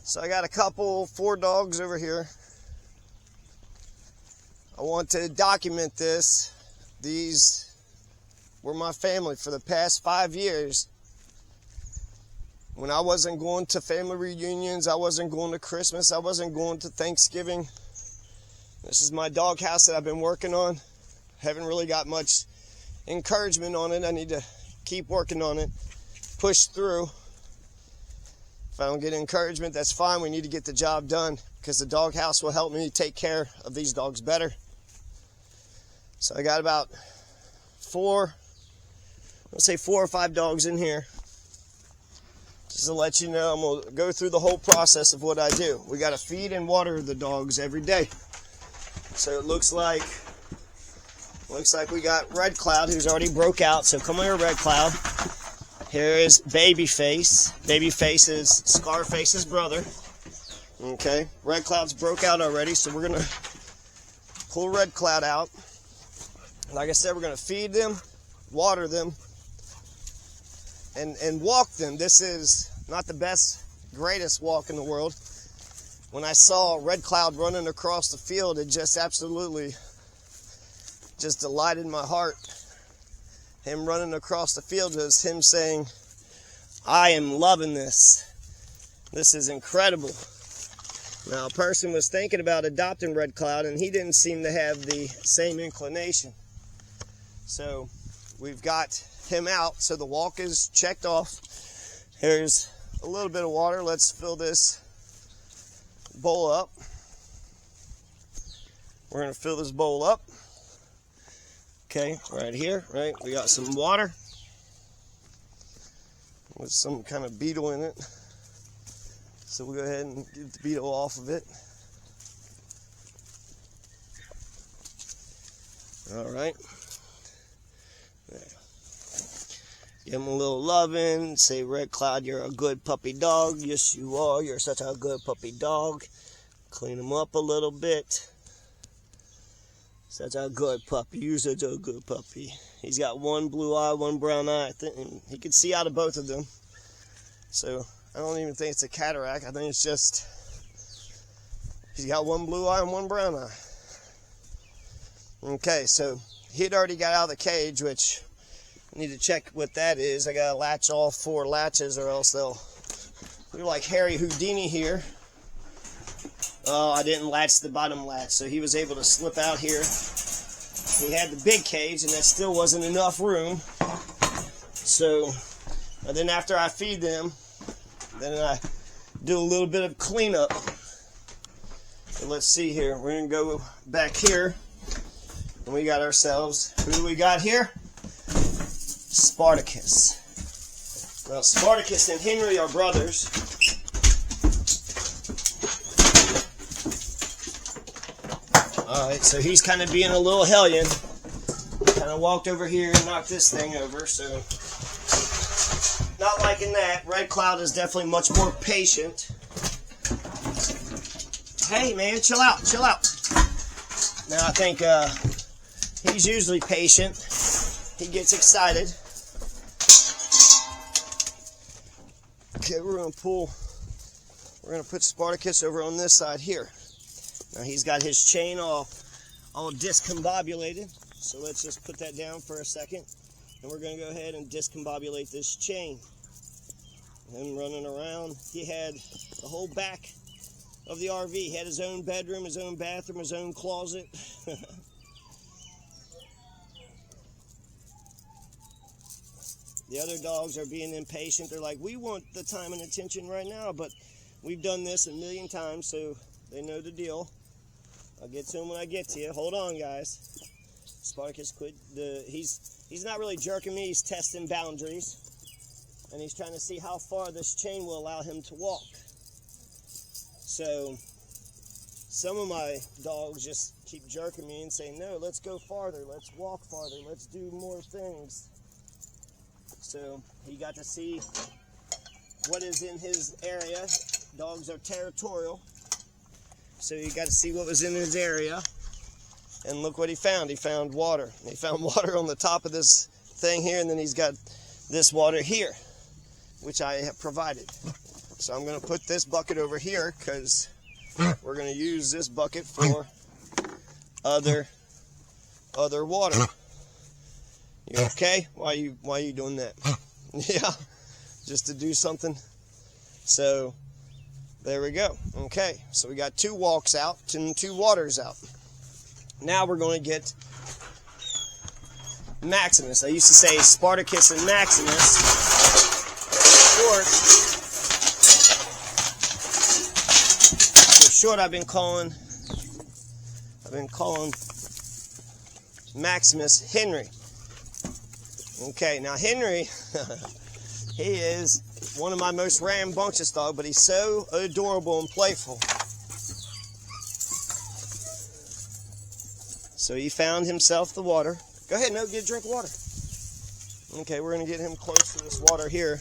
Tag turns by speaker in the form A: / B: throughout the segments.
A: So I got four dogs over here. I want to document this. These were my family for the past 5 years. When I wasn't going to family reunions, I wasn't going to Christmas, I wasn't going to Thanksgiving. This is my dog house that I've been working on. Haven't really got much encouragement on it. I need to keep working on it, push through. If I don't get encouragement, that's fine. We need to get the job done because the dog house will help me take care of these dogs better. So I got about let's say 4 or 5 dogs in here. Just to let you know, I'm going to go through the whole process of what I do. We got to feed and water the dogs every day. So it looks like we got Red Cloud, who's already broke out. So come here, Red Cloud. Here is Babyface. Babyface is Scarface's brother. Okay, Red Cloud's broke out already, so we're going to pull Red Cloud out. Like I said, we're going to feed them, water them, and walk them. This is not the greatest walk in the world. When I saw Red Cloud running across the field, it just absolutely just delighted my heart. Him running across the field was him saying, I am loving this. This is incredible. Now, a person was thinking about adopting Red Cloud, and he didn't seem to have the same inclination. So we've got him out, so the walk is checked off. Here's a little bit of water. Let's fill this bowl up. We're going to fill this bowl up. Okay, right here, right? We got some water with some kind of beetle in it. So we'll go ahead and get the beetle off of it. All right. There. Give him a little loving. Say, Red Cloud, you're a good puppy dog. Yes, you are. You're such a good puppy dog. Clean him up a little bit. Such a good puppy. You're such a good puppy. He's got one blue eye, one brown eye. I think he can see out of both of them. So I don't even think it's a cataract. I think it's just he's got one blue eye and one brown eye. Okay, so he had already got out of the cage, which I need to check what that is. I gotta latch all 4 latches, or else they'll look like Harry Houdini here. Oh, I didn't latch the bottom latch, so he was able to slip out here. He had the big cage, and that still wasn't enough room. So, and then after I feed them, then I do a little bit of cleanup. So let's see here. We're going to go back here, and we got ourselves, who do we got here? Spartacus. Well, Spartacus and Henry are brothers. Alright, so he's kind of being a little hellion. Kind of walked over here and knocked this thing over, so not liking that. Red Cloud is definitely much more patient. Hey man, chill out, chill out. Now I think he's usually patient. He gets excited. Okay, we're gonna put Spartacus over on this side here. Now he's got his chain all discombobulated, so let's just put that down for a second, and we're going to go ahead and discombobulate this chain. Him running around, he had the whole back of the RV. He had his own bedroom, his own bathroom, his own closet. The other dogs are being impatient. They're like, we want the time and attention right now, but we've done this a million times, so they know the deal. I'll get to him when I get to you. Hold on, guys. Spartacus quit. He's not really jerking me. He's testing boundaries. And he's trying to see how far this chain will allow him to walk. So some of my dogs just keep jerking me and saying, no, let's go farther. Let's walk farther. Let's do more things. So he got to see what is in his area. Dogs are territorial. So you got to see what was in his area. And look what he found. He found water. He found water on the top of this thing here, and then he's got this water here, which I have provided. So I'm going to put this bucket over here because we're going to use this bucket for other water. You okay? Why are you doing that? Yeah, just to do something. So there we go. Okay, so we got 2 walks out and 2 waters out. Now we're going to get Maximus. I used to say Spartacus and Maximus. For short, I've been calling Maximus Henry. Okay, now Henry, he is one of my most rambunctious dogs, but he's so adorable and playful. So he found himself the water. Go ahead, no, get a drink of water. Okay, we're going to get him close to this water here.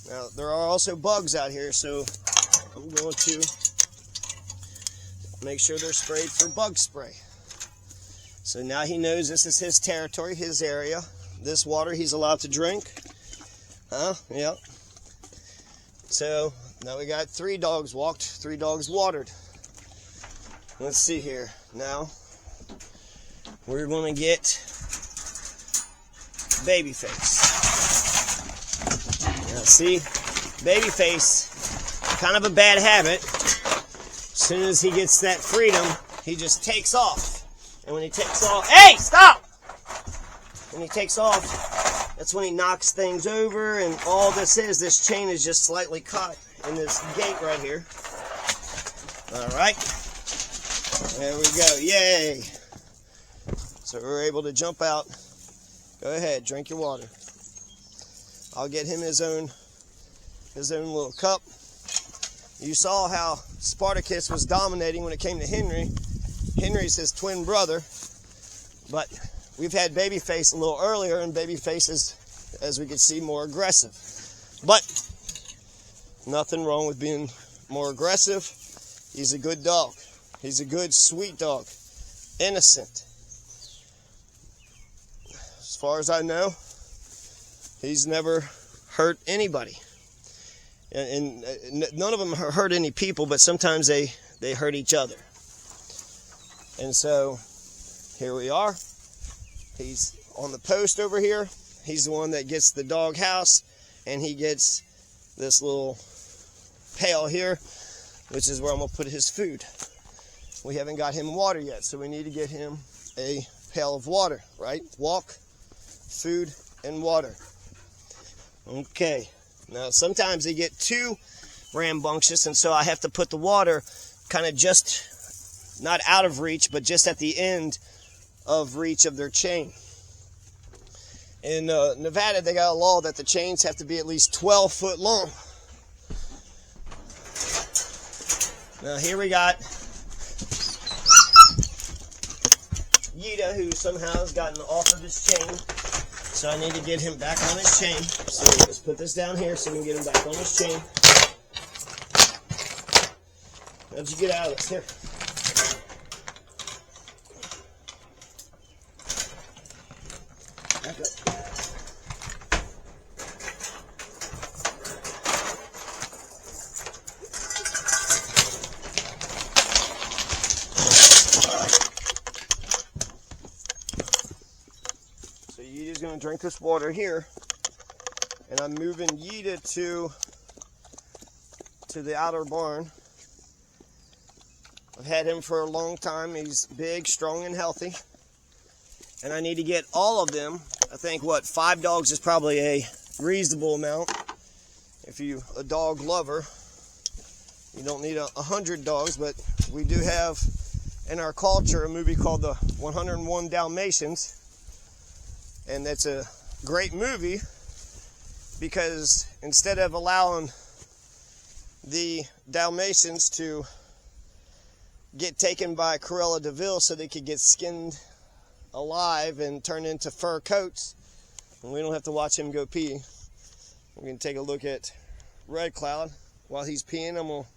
A: Now, there are also bugs out here, so I'm going to make sure they're sprayed for bug spray. So now he knows this is his territory, his area. This water he's allowed to drink. Yep. So now we got 3 dogs walked, 3 dogs watered. Let's see here. Now we're going to get Babyface. Now see, Babyface, kind of a bad habit. As soon as he gets that freedom, he just takes off. And when he takes off, hey, stop! When he takes off, that's when he knocks things over, and all this chain is just slightly caught in this gate right here. Alright. There we go. Yay! So we're able to jump out. Go ahead, drink your water. I'll get him his own little cup. You saw how Spartacus was dominating when it came to Henry. Henry's his twin brother, but we've had Babyface a little earlier, and Babyface is, as we can see, more aggressive. But nothing wrong with being more aggressive. He's a good dog. He's a good, sweet dog. Innocent. As far as I know, he's never hurt anybody. And none of them hurt any people, but sometimes they hurt each other. And so here we are. He's on the post over here. He's the one that gets the dog house, and he gets this little pail here, which is where I'm going to put his food. We haven't got him water yet, so we need to get him a pail of water, right? Walk, food, and water. Okay. Now, sometimes they get too rambunctious, and so I have to put the water kind of just not out of reach, but just at the end of reach of their chain. In Nevada, they got a law that the chains have to be at least 12 foot long. Now here we got Yida, who somehow has gotten off of his chain. So I need to get him back on his chain. So let's put this down here so we can get him back on his chain. How'd you get out of this? Here. Back up. So Yeeta's going to drink this water here, and I'm moving Yeeta to the outer barn. I've had him for a long time. He's big, strong, and healthy. And I need to get all of them. I think, 5 dogs is probably a reasonable amount. If you're a dog lover, you don't need 100 dogs, but we do have in our culture a movie called The 101 Dalmatians. And that's a great movie because instead of allowing the Dalmatians to get taken by Cruella de Vil so they could get skinned alive and turn into fur coats, and we don't have to watch him go pee. We're going to take a look at Red Cloud. While he's peeing, I'm going to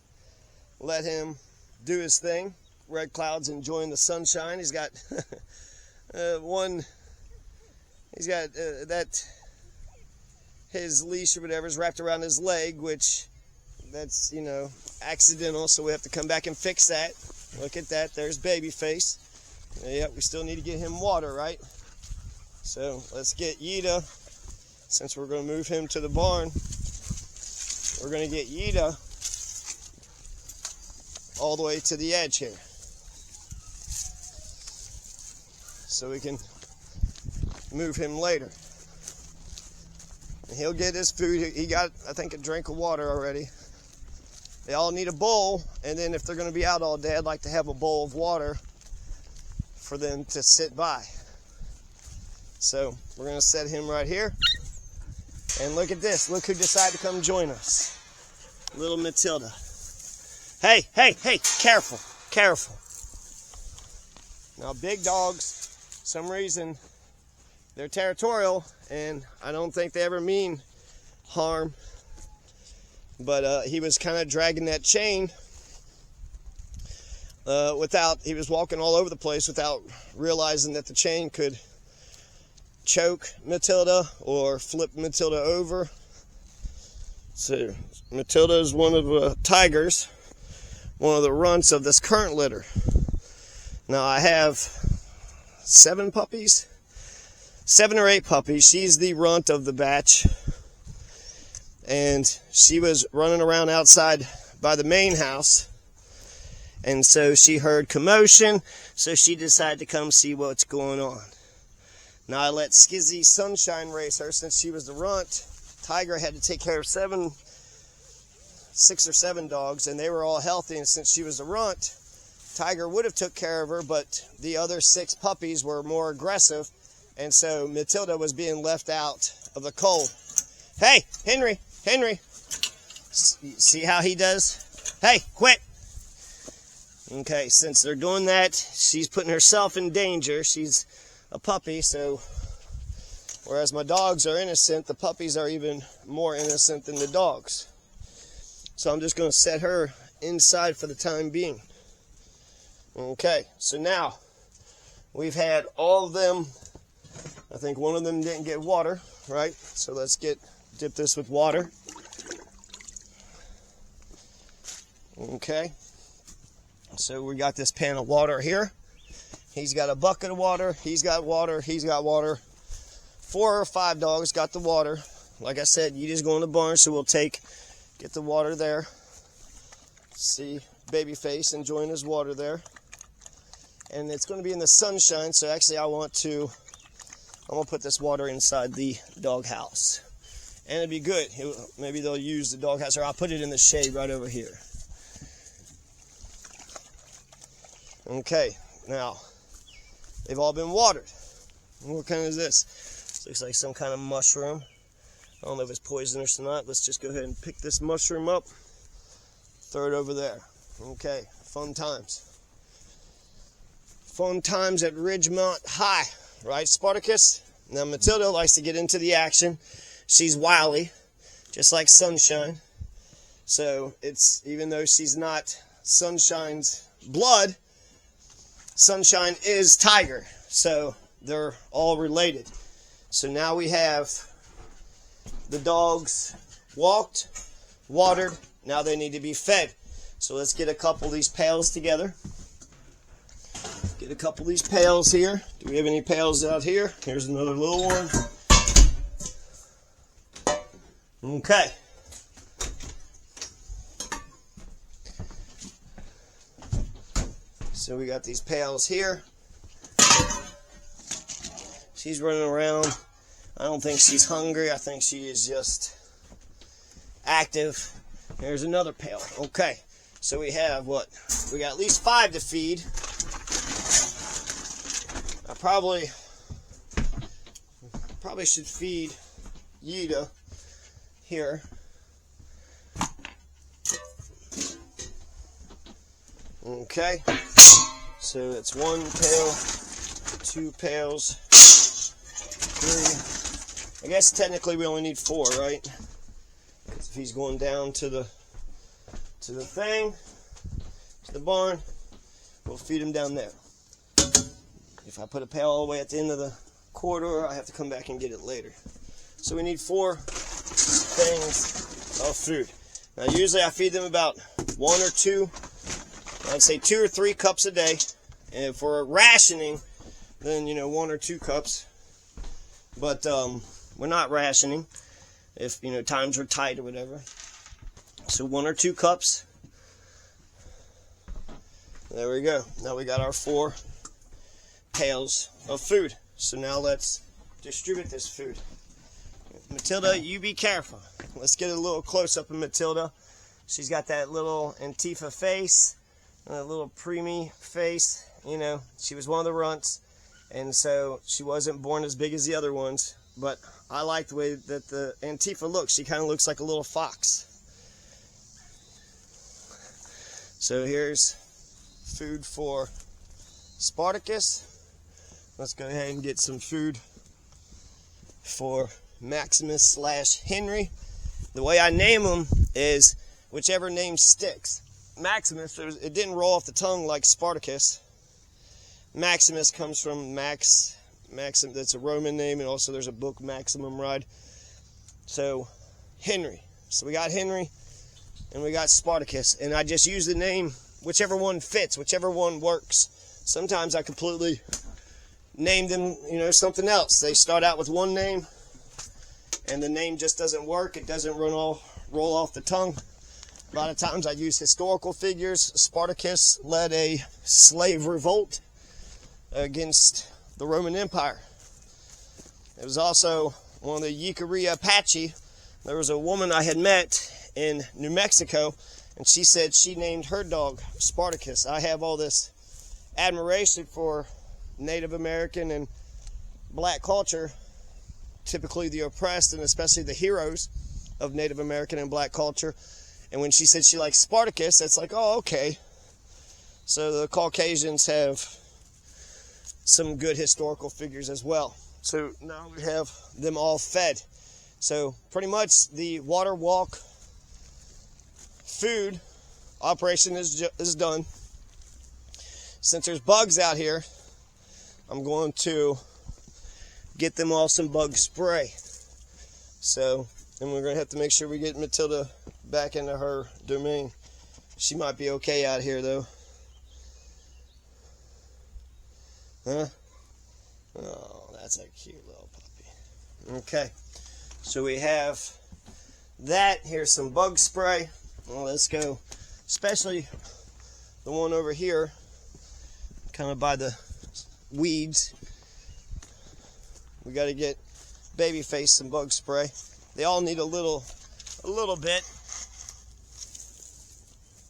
A: let him do his thing. Red Cloud's enjoying the sunshine. He's got his leash or whatever is wrapped around his leg, which that's, you know, accidental, so we have to come back and fix that. Look at that, there's Babyface. Yeah, we still need to get him water, right? So let's get Yida, since we're going to move him to the barn, we're going to get Yida all the way to the edge here, so we can move him later. And he'll get his food. He got, I think, a drink of water already. They all need a bowl, and then if they're going to be out all day, I'd like to have a bowl of water for them to sit by. So we're going to set him right here. And look at this. Look who decided to come join us. Little Matilda. Hey, hey, hey, careful, careful. Now big dogs, some reason, they're territorial, and I don't think they ever mean harm. But he was kind of dragging that chain he was walking all over the place without realizing that the chain could choke Matilda or flip Matilda over. So Matilda is one of the tigers, one of the runts of this current litter. Now I have 7 or 8 puppies. She's the runt of the batch, and she was running around outside by the main house, and so she heard commotion, so she decided to come see what's going on. Now I let Skizzy Sunshine race her since she was the runt. Tiger had to take care of 6 or 7 dogs, and they were all healthy, and since she was the runt, Tiger would have took care of her, but the other 6 puppies were more aggressive, and so Matilda was being left out of the cold. Hey, Henry, Henry, see how he does? Hey, quit. Okay, since they're doing that, she's putting herself in danger. She's a puppy, so whereas my dogs are innocent, the puppies are even more innocent than the dogs. So I'm just going to set her inside for the time being. Okay, so now we've had all of them. I think one of them didn't get water, right? So let's dip this with water. Okay, so we got this pan of water here. He's got a bucket of water. He's got water. He's got water. 4 or 5 dogs got the water. Like I said, you just go in the barn, so we'll get the water there. See Babyface enjoying his water there. And it's going to be in the sunshine, so actually I'm going to put this water inside the doghouse. And it'd be good. Maybe they'll use the doghouse, or I'll put it in the shade right over here. Okay, now they've all been watered. What kind is this? This looks like some kind of mushroom. I don't know if it's poisonous or not. Let's just go ahead and pick this mushroom up, throw it over there. Okay, fun times. Fun times at Ridgemont High, right, Spartacus? Now Matilda likes to get into the action. She's wily, just like Sunshine. So it's, even though she's not Sunshine's blood, Sunshine is Tiger. So they're all related. So now we have the dogs walked, watered, now they need to be fed. So let's get a couple of these pails together. Get a couple of these pails here. Do we have any pails out here? Here's another little one. Okay. So we got these pails here. She's running around. I don't think she's hungry. I think she is just active. Here's another pail. Okay. So we have what? We got at least 5 to feed. I probably should feed Yida here. Okay. So that's 1 pail, 2 pails, 3. I guess technically we only need 4, right? Because if he's going down to the thing, to the barn, we'll feed him down there. If I put a pail all the way at the end of the corridor, I have to come back and get it later. So we need 4 things of food. Now usually I feed them about 1 or 2, I'd say 2 or 3 cups a day. And if we're rationing, then 1 or 2 cups. But we're not rationing if times are tight or whatever. So 1 or 2 cups. There we go. Now we got our 4 pails of food. So now let's distribute this food. Matilda, you be careful. Let's get a little close up of Matilda. She's got that little Antifa face, and that little preemie face. She was one of the runts, and so she wasn't born as big as the other ones. But I like the way that the Antifa looks. She kind of looks like a little fox. So here's food for Spartacus. Let's go ahead and get some food for Maximus / Henry. The way I name them is whichever name sticks. Maximus, it didn't roll off the tongue like Spartacus. Maximus comes from Maxim, that's a Roman name, and also there's a book, Maximum Ride. So Henry. So we got Henry and we got Spartacus, and I just use the name, whichever one fits, whichever one works. Sometimes I completely name them, something else. They start out with one name, and the name just doesn't work. It doesn't roll off the tongue. A lot of times I use historical figures. Spartacus led a slave revolt against the Roman Empire. It was also one of the Yicari Apache. There was a woman I had met in New Mexico, and she said she named her dog Spartacus. I have all this admiration for Native American and black culture, typically the oppressed and especially the heroes of Native American and black culture. And when she said she likes Spartacus, it's like, oh, okay. So the Caucasians have some good historical figures as well. So now we have them all fed. So pretty much the water walk food operation is done. Since there's bugs out here, I'm going to get them all some bug spray. So, and we're going to have to make sure we get Matilda back into her domain. She might be okay out here though. Huh? Oh, that's a cute little puppy. Okay, so we have that. Here's some bug spray. Well, let's go, especially the one over here, kind of by the weeds. We got to get Babyface some bug spray. They all need a little bit,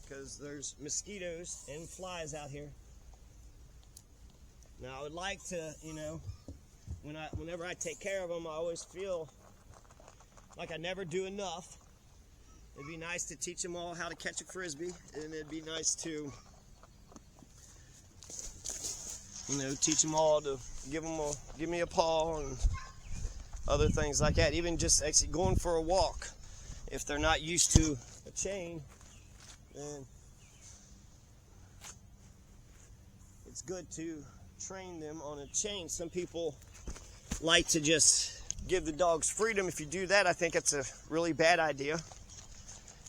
A: because there's mosquitoes and flies out here. Now I would like to, whenever I take care of them, I always feel like I never do enough. It'd be nice to teach them all how to catch a frisbee, and it'd be nice to, teach them all to give me a paw and other things like that. Even just actually going for a walk. If they're not used to a chain, then it's good to train them on a chain. Some people like to just give the dogs freedom. If you do that, I think it's a really bad idea.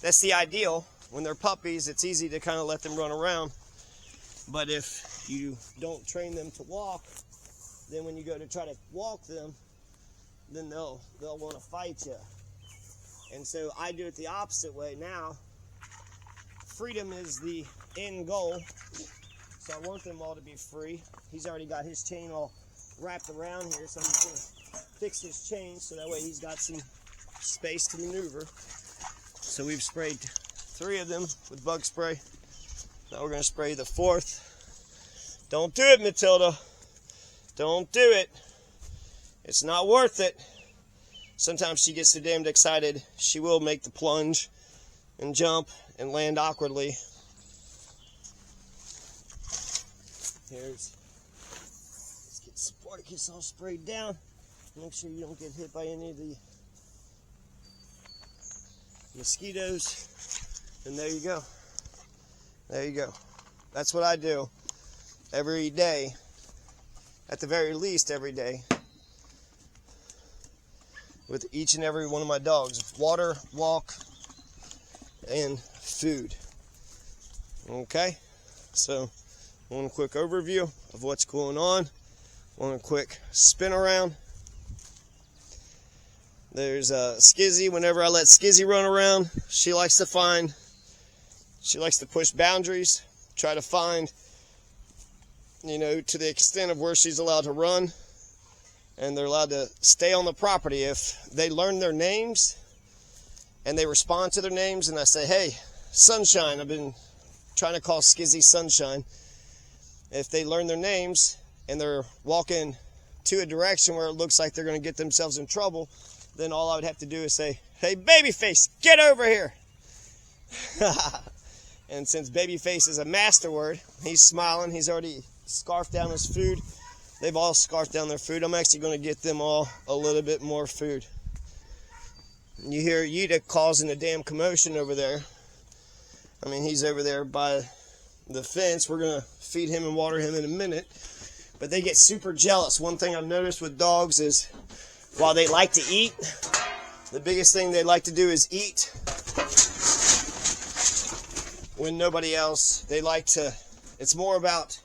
A: That's the ideal. When they're puppies, it's easy to kind of let them run around. But if you don't train them to walk, then when you go to try to walk them, then they'll want to fight you. And so I do it the opposite way now. Freedom is the end goal. So I want them all to be free. He's already got his chain all wrapped around here, so I'm just going to fix his chain so that way he's got some space to maneuver. So we've sprayed 3 of them with bug spray. Now we're going to spray the 4th. Don't do it, Matilda. Don't do it. It's not worth it. Sometimes she gets so damned excited, she will make the plunge and jump and land awkwardly. Let's get Spartacus all sprayed down. Make sure you don't get hit by any of the mosquitoes. And there you go. There you go. That's what I do every day. At the very least every day. With each and every one of my dogs. Water, walk, and food. Okay, so one quick overview of what's going on. One quick spin around. There's Skizzy. Whenever I let Skizzy run around, she likes to push boundaries, try to find, to the extent of where she's allowed to run, and they're allowed to stay on the property. If they learn their names and they respond to their names, and I say, hey, Sunshine, I've been trying to call Skizzy Sunshine. If they learn their names and they're walking to a direction where it looks like they're going to get themselves in trouble, then all I would have to do is say, hey, Babyface, get over here. And since Babyface is a master word, he's smiling. He's already scarfed down his food. They've all scarfed down their food. I'm actually going to get them all a little bit more food. You hear Yida causing a damn commotion over there. I mean, he's over there by the fence. We're going to feed him and water him in a minute. But they get super jealous. One thing I've noticed with dogs is while they like to eat, the biggest thing they like to do is eat when nobody else. They like to, it's more about,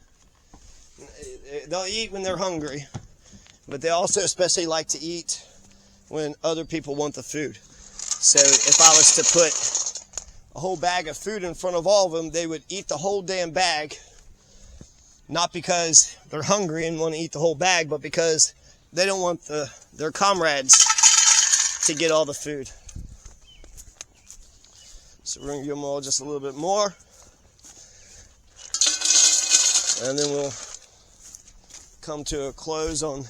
A: they'll eat when they're hungry, but they also especially like to eat when other people want the food. So if I was to put a whole bag of food in front of all of them, they would eat the whole damn bag, not because they're hungry and want to eat the whole bag, but because they don't want their comrades to get all the food. So we're going to give them all just a little bit more. And then we'll come to a close on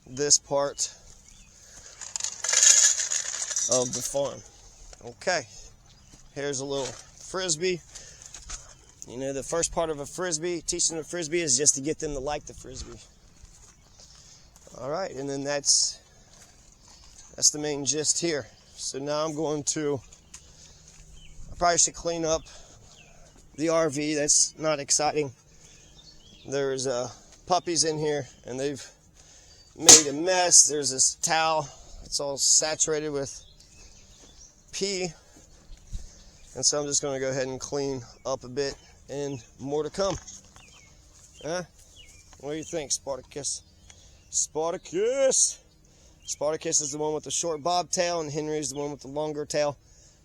A: this part of the farm. Okay, here's a little frisbee. The first part of a frisbee, teaching a frisbee, is just to get them to like the frisbee. All right, and then that's the main gist here. So now I'm going to, I probably should clean up the RV. That's not exciting. There's puppies in here, and they've made a mess. There's this towel. It's all saturated with pee. And so I'm just going to go ahead and clean up a bit, and more to come. What do you think, Spartacus? Spartacus! Spartacus is the one with the short bobtail, and Henry is the one with the longer tail.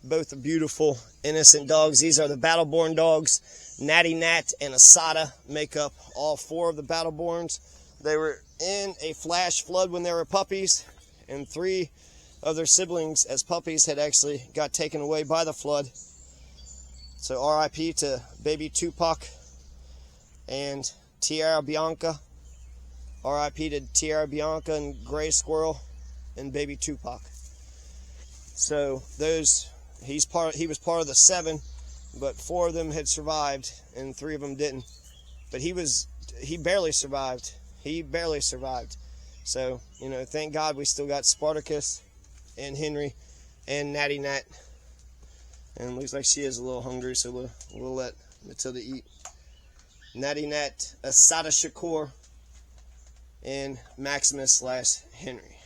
A: Both are beautiful, innocent dogs. These are the Battleborn dogs. Natty Nat and Asada make up all four of the Battleborns. They were in a flash flood when they were puppies, and 3 of their siblings as puppies had actually got taken away by the flood. So RIP to baby Tupac and Tierra Bianca. RIP to Tierra Bianca and Gray Squirrel and baby Tupac. So those, he was part of the 7, but 4 of them had survived and 3 of them didn't. But he barely survived. He barely survived. So, thank God we still got Spartacus and Henry and Natty Nat. And it looks like she is a little hungry, so we'll let Matilda eat. Natty Nat, Asada Shakur, and Maximus / Henry.